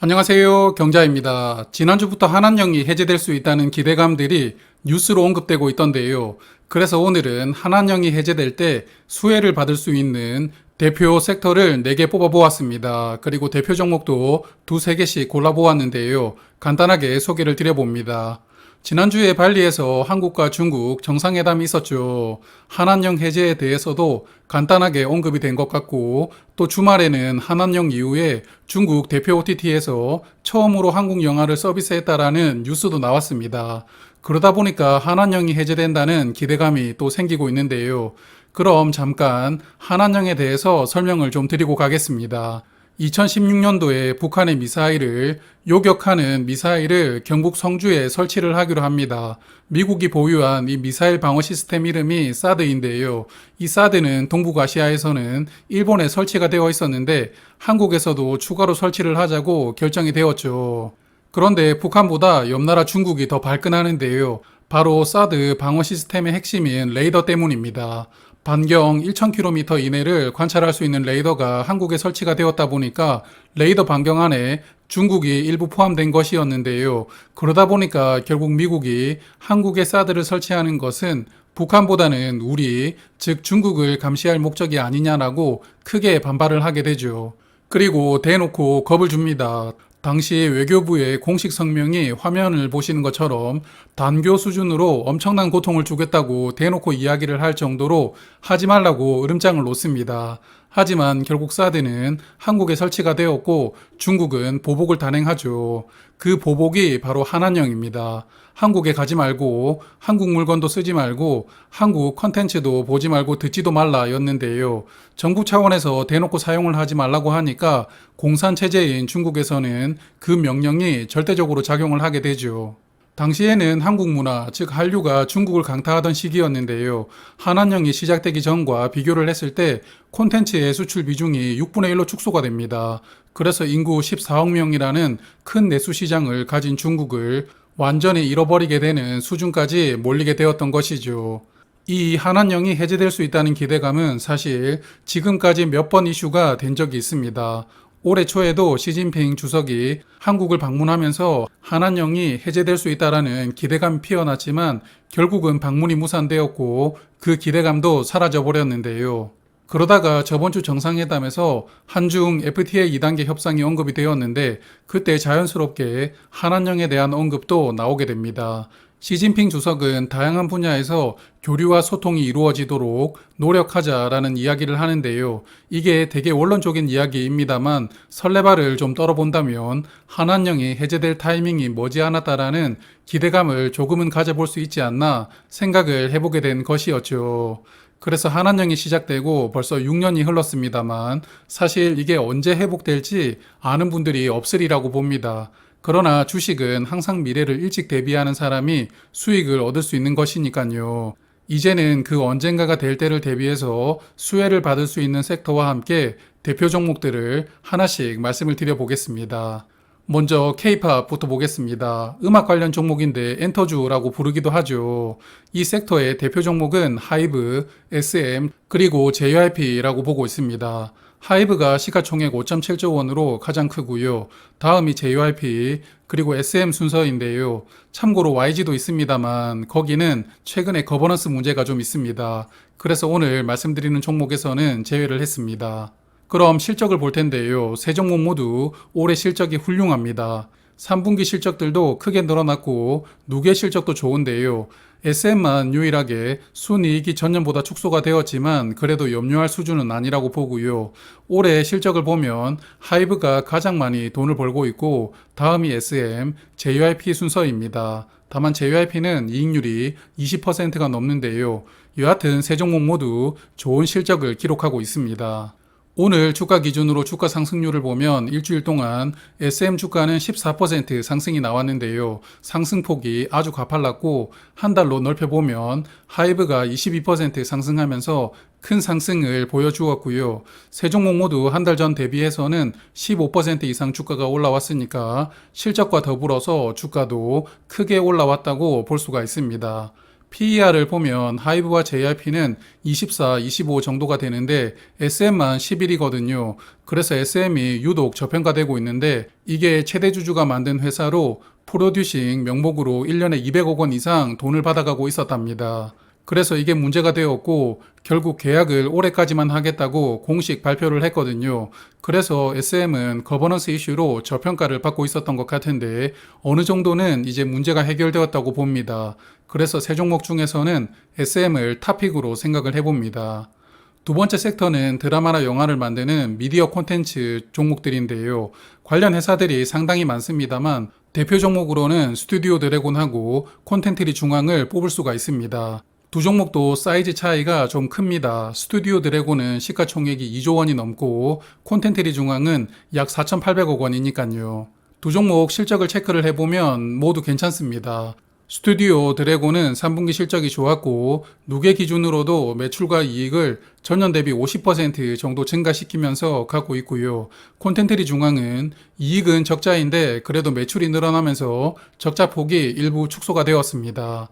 안녕하세요. 경자입니다. 지난주부터 한한령이 해제될 수 있다는 기대감들이 뉴스로 언급되고 있던데요. 그래서 오늘은 한한령이 해제될 때 수혜를 받을 수 있는 대표 섹터를 4개 뽑아보았습니다. 그리고 대표 종목도 두세 개씩 골라보았는데요. 간단하게 소개를 드려봅니다. 지난주에 발리에서 한국과 중국 정상회담이 있었죠. 한한령 해제에 대해서도 간단하게 언급이 된 것 같고, 또 주말에는 한한령 이후에 중국 대표 OTT에서 처음으로 한국 영화를 서비스했다라는 뉴스도 나왔습니다. 그러다 보니까 한한령이 해제된다는 기대감이 또 생기고 있는데요. 그럼 잠깐 한한령에 대해서 설명을 좀 드리고 가겠습니다. 2016년도에 북한의 미사일을 요격하는 미사일을 경북 성주에 설치를 하기로 합니다. 미국이 보유한 이 미사일 방어 시스템 이름이 사드인데요. 이 사드는 동북아시아에서는 일본에 설치가 되어 있었는데 한국에서도 추가로 설치를 하자고 결정이 되었죠. 그런데 북한보다 옆나라 중국이 더 발끈하는데요. 바로 사드 방어 시스템의 핵심인 레이더 때문입니다. 반경 1000km 이내를 관찰할 수 있는 레이더가 한국에 설치가 되었다 보니까 레이더 반경 안에 중국이 일부 포함된 것이었는데요. 그러다 보니까 결국 미국이 한국에 사드를 설치하는 것은 북한보다는 우리, 즉 중국을 감시할 목적이 아니냐라고 크게 반발을 하게 되죠. 그리고 대놓고 겁을 줍니다. 당시 외교부의 공식 성명이 화면을 보시는 것처럼 단교 수준으로 엄청난 고통을 주겠다고 대놓고 이야기를 할 정도로 하지 말라고 으름장을 놓습니다. 하지만 결국 사드는 한국에 설치가 되었고 중국은 보복을 단행하죠. 그 보복이 바로 한한령입니다. 한국에 가지 말고 한국 물건도 쓰지 말고 한국 컨텐츠도 보지 말고 듣지도 말라 였는데요. 정부 차원에서 대놓고 사용을 하지 말라고 하니까 공산 체제인 중국에서는 그 명령이 절대적으로 작용을 하게 되죠. 당시에는 한국 문화, 즉 한류가 중국을 강타하던 시기였는데요. 한한령이 시작되기 전과 비교를 했을 때 콘텐츠의 수출 비중이 6분의 1로 축소가 됩니다. 그래서 인구 14억 명이라는 큰 내수 시장을 가진 중국을 완전히 잃어버리게 되는 수준까지 몰리게 되었던 것이죠. 이 한한령이 해제될 수 있다는 기대감은 사실 지금까지 몇 번 이슈가 된 적이 있습니다. 올해 초에도 시진핑 주석이 한국을 방문하면서 한한령이 해제될 수 있다라는 기대감이 피어났지만 결국은 방문이 무산되었고 그 기대감도 사라져 버렸는데요. 그러다가 저번 주 정상회담에서 한중 FTA 2단계 협상이 언급이 되었는데 그때 자연스럽게 한한령에 대한 언급도 나오게 됩니다. 시진핑 주석은 다양한 분야에서 교류와 소통이 이루어지도록 노력하자라는 이야기를 하는데요. 이게 되게 원론적인 이야기입니다만 설레발을 좀 떨어본다면 한한령이 해제될 타이밍이 머지않았다라는 기대감을 조금은 가져볼 수 있지 않나 생각을 해보게 된 것이었죠. 그래서 한한령이 시작되고 벌써 6년이 흘렀습니다만 사실 이게 언제 회복될지 아는 분들이 없으리라고 봅니다. 그러나 주식은 항상 미래를 일찍 대비하는 사람이 수익을 얻을 수 있는 것이니까요. 이제는 그 언젠가가 될 때를 대비해서 수혜를 받을 수 있는 섹터와 함께 대표 종목들을 하나씩 말씀을 드려보겠습니다. 먼저 K-팝부터 보겠습니다. 음악 관련 종목인데 엔터주라고 부르기도 하죠. 이 섹터의 대표 종목은 하이브, SM, 그리고 JYP라고 보고 있습니다. 하이브가 시가총액 5.7조 원으로 가장 크고요. 다음이 JYP, 그리고 SM 순서인데요. 참고로 YG도 있습니다만 거기는 최근에 거버넌스 문제가 좀 있습니다. 그래서 오늘 말씀드리는 종목에서는 제외를 했습니다. 그럼 실적을 볼 텐데요. 세 종목 모두 올해 실적이 훌륭합니다. 3분기 실적들도 크게 늘어났고 누계 실적도 좋은데요. SM만 유일하게 순이익이 전년보다 축소가 되었지만 그래도 염려할 수준은 아니라고 보고요. 올해 실적을 보면 하이브가 가장 많이 돈을 벌고 있고 다음이 SM, JYP 순서입니다. 다만 JYP는 이익률이 20%가 넘는데요. 여하튼 세 종목 모두 좋은 실적을 기록하고 있습니다. 오늘 주가 기준으로 주가 상승률을 보면 일주일 동안 SM 주가는 14% 상승이 나왔는데요. 상승폭이 아주 가팔랐고 한 달로 넓혀보면 하이브가 22% 상승하면서 큰 상승을 보여주었고요. 세 종목 모두 한 달 전 대비해서는 15% 이상 주가가 올라왔으니까 실적과 더불어서 주가도 크게 올라왔다고 볼 수가 있습니다. PER을 보면 하이브와 JRP는 24, 25 정도가 되는데 SM만 11이거든요. 그래서 SM이 유독 저평가되고 있는데 이게 최대 주주가 만든 회사로 프로듀싱 명목으로 1년에 200억 원 이상 돈을 받아가고 있었답니다. 그래서 이게 문제가 되었고 결국 계약을 올해까지만 하겠다고 공식 발표를 했거든요. 그래서 SM은 거버넌스 이슈로 저평가를 받고 있었던 것 같은데 어느 정도는 이제 문제가 해결되었다고 봅니다. 그래서 세 종목 중에서는 SM을 탑픽으로 생각을 해봅니다. 두 번째 섹터는 드라마나 영화를 만드는 미디어 콘텐츠 종목들인데요. 관련 회사들이 상당히 많습니다만 대표 종목으로는 스튜디오 드래곤하고 콘텐트리 중앙을 뽑을 수가 있습니다. 두 종목도 사이즈 차이가 좀 큽니다. 스튜디오 드래곤은 시가총액이 2조 원이 넘고 콘텐트리 중앙은 약 4,800억 원이니까요. 두 종목 실적을 체크를 해보면 모두 괜찮습니다. 스튜디오 드래곤은 3분기 실적이 좋았고 누계 기준으로도 매출과 이익을 전년 대비 50% 정도 증가시키면서 갖고 있고요. 콘텐트리 중앙은 이익은 적자인데 그래도 매출이 늘어나면서 적자 폭이 일부 축소가 되었습니다.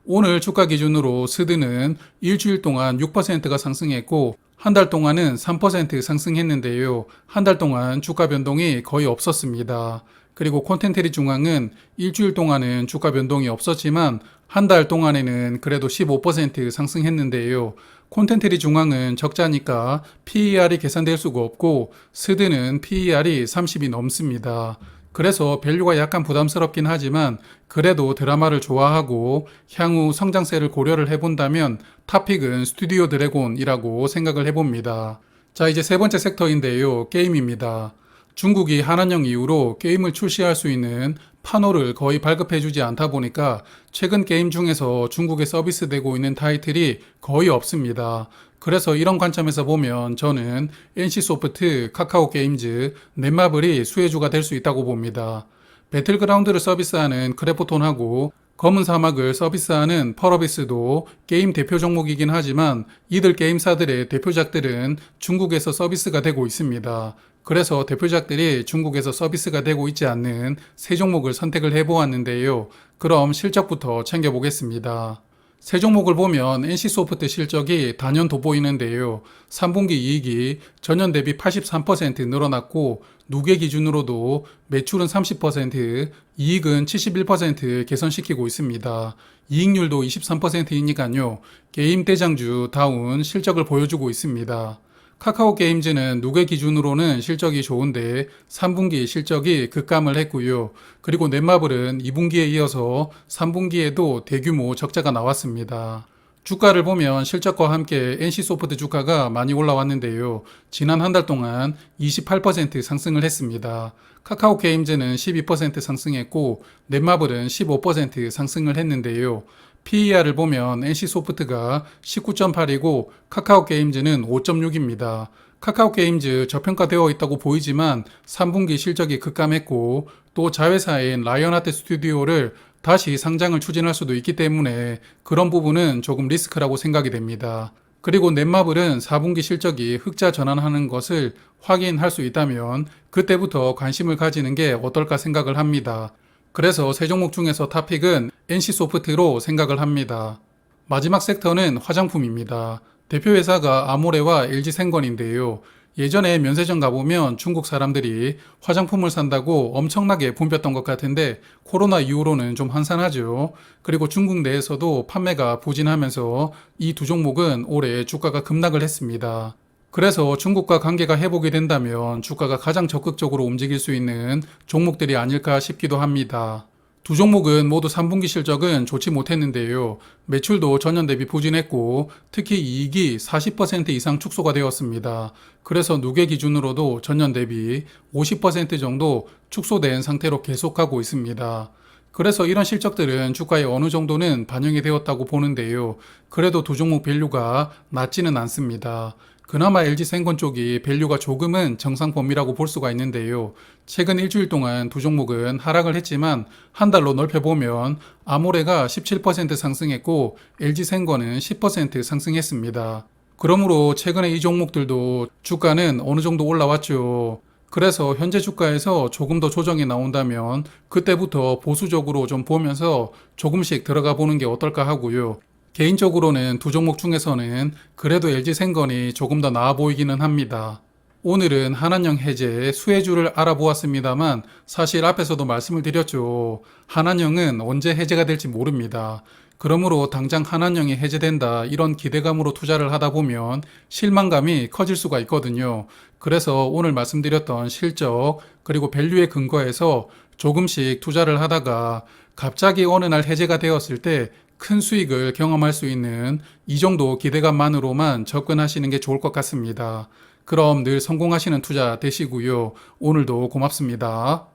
오늘 주가 기준으로 스드는 일주일 동안 6%가 상승했고 한 달 동안은 3% 상승했는데요. 한 달 동안 주가 변동이 거의 없었습니다. 그리고 콘텐트리 중앙은 일주일 동안은 주가 변동이 없었지만 한 달 동안에는 그래도 15% 상승했는데요. 콘텐트리 중앙은 적자니까 PER이 계산될 수가 없고 스드는 PER이 30이 넘습니다. 그래서 밸류가 약간 부담스럽긴 하지만 그래도 드라마를 좋아하고 향후 성장세를 고려를 해본다면 탑픽은 스튜디오 드래곤이라고 생각을 해봅니다. 자, 이제 세 번째 섹터인데요. 게임입니다. 중국이 한한령 이후로 게임을 출시할 수 있는 판호를 거의 발급해주지 않다 보니까 최근 게임 중에서 중국에 서비스되고 있는 타이틀이 거의 없습니다. 그래서 이런 관점에서 보면 저는 NC소프트, 카카오게임즈, 넷마블이 수혜주가 될 수 있다고 봅니다. 배틀그라운드를 서비스하는 크래프톤하고 검은 사막을 서비스하는 펄어비스도 게임 대표 종목이긴 하지만 이들 게임사들의 대표작들은 중국에서 서비스가 되고 있습니다. 그래서 대표작들이 중국에서 서비스가 되고 있지 않는 세 종목을 선택을 해보았는데요. 그럼 실적부터 챙겨보겠습니다. 세 종목을 보면 NC소프트 실적이 단연 돋보이는데요. 3분기 이익이 전년 대비 83% 늘어났고 누계 기준으로도 매출은 30%, 이익은 71% 개선시키고 있습니다. 이익률도 23%이니까요. 게임 대장주 다운 실적을 보여주고 있습니다. 카카오게임즈는 누계 기준으로는 실적이 좋은데 3분기 실적이 급감을 했고요. 그리고 넷마블은 2분기에 이어서 3분기에도 대규모 적자가 나왔습니다. 주가를 보면 실적과 함께 NC소프트 주가가 많이 올라왔는데요. 지난 한 달 동안 28% 상승을 했습니다. 카카오게임즈는 12% 상승했고 넷마블은 15% 상승을 했는데요. PER을 보면 NC소프트가 19.8이고 카카오게임즈는 5.6입니다. 카카오게임즈 저평가되어 있다고 보이지만 3분기 실적이 급감했고 또 자회사인 라이언하트 스튜디오를 다시 상장을 추진할 수도 있기 때문에 그런 부분은 조금 리스크라고 생각이 됩니다. 그리고 넷마블은 4분기 실적이 흑자 전환하는 것을 확인할 수 있다면 그때부터 관심을 가지는 게 어떨까 생각을 합니다. 그래서 세 종목 중에서 탑픽은 NC소프트로 생각을 합니다. 마지막 섹터는 화장품입니다. 대표 회사가 아모레와 LG생건인데요. 예전에 면세점 가보면 중국 사람들이 화장품을 산다고 엄청나게 붐볐던 것 같은데 코로나 이후로는 좀 한산하죠. 그리고 중국 내에서도 판매가 부진하면서 이 두 종목은 올해 주가가 급락을 했습니다. 그래서 중국과 관계가 회복이 된다면 주가가 가장 적극적으로 움직일 수 있는 종목들이 아닐까 싶기도 합니다. 두 종목은 모두 3분기 실적은 좋지 못했는데요. 매출도 전년 대비 부진했고 특히 이익이 40% 이상 축소가 되었습니다. 그래서 누계 기준으로도 전년 대비 50% 정도 축소된 상태로 계속하고 있습니다. 그래서 이런 실적들은 주가에 어느 정도는 반영이 되었다고 보는데요. 그래도 두 종목 밸류가 낮지는 않습니다. 그나마 LG생건 쪽이 밸류가 조금은 정상 범위라고 볼 수가 있는데요. 최근 일주일 동안 두 종목은 하락을 했지만 한 달로 넓혀보면 아모레가 17% 상승했고 LG생건은 10% 상승했습니다. 그러므로 최근에 이 종목들도 주가는 어느 정도 올라왔죠. 그래서 현재 주가에서 조금 더 조정이 나온다면 그때부터 보수적으로 좀 보면서 조금씩 들어가 보는 게 어떨까 하고요. 개인적으로는 두 종목 중에서는 그래도 LG생건이 조금 더 나아 보이기는 합니다. 오늘은 한한령 해제 수혜주를 알아보았습니다만 사실 앞에서도 말씀을 드렸죠. 한한령은 언제 해제가 될지 모릅니다. 그러므로 당장 한한령이 해제된다 이런 기대감으로 투자를 하다 보면 실망감이 커질 수가 있거든요. 그래서 오늘 말씀드렸던 실적 그리고 밸류에 근거해서 조금씩 투자를 하다가 갑자기 어느 날 해제가 되었을 때 큰 수익을 경험할 수 있는 이 정도 기대감만으로만 접근하시는 게 좋을 것 같습니다. 그럼 늘 성공하시는 투자 되시고요. 오늘도 고맙습니다.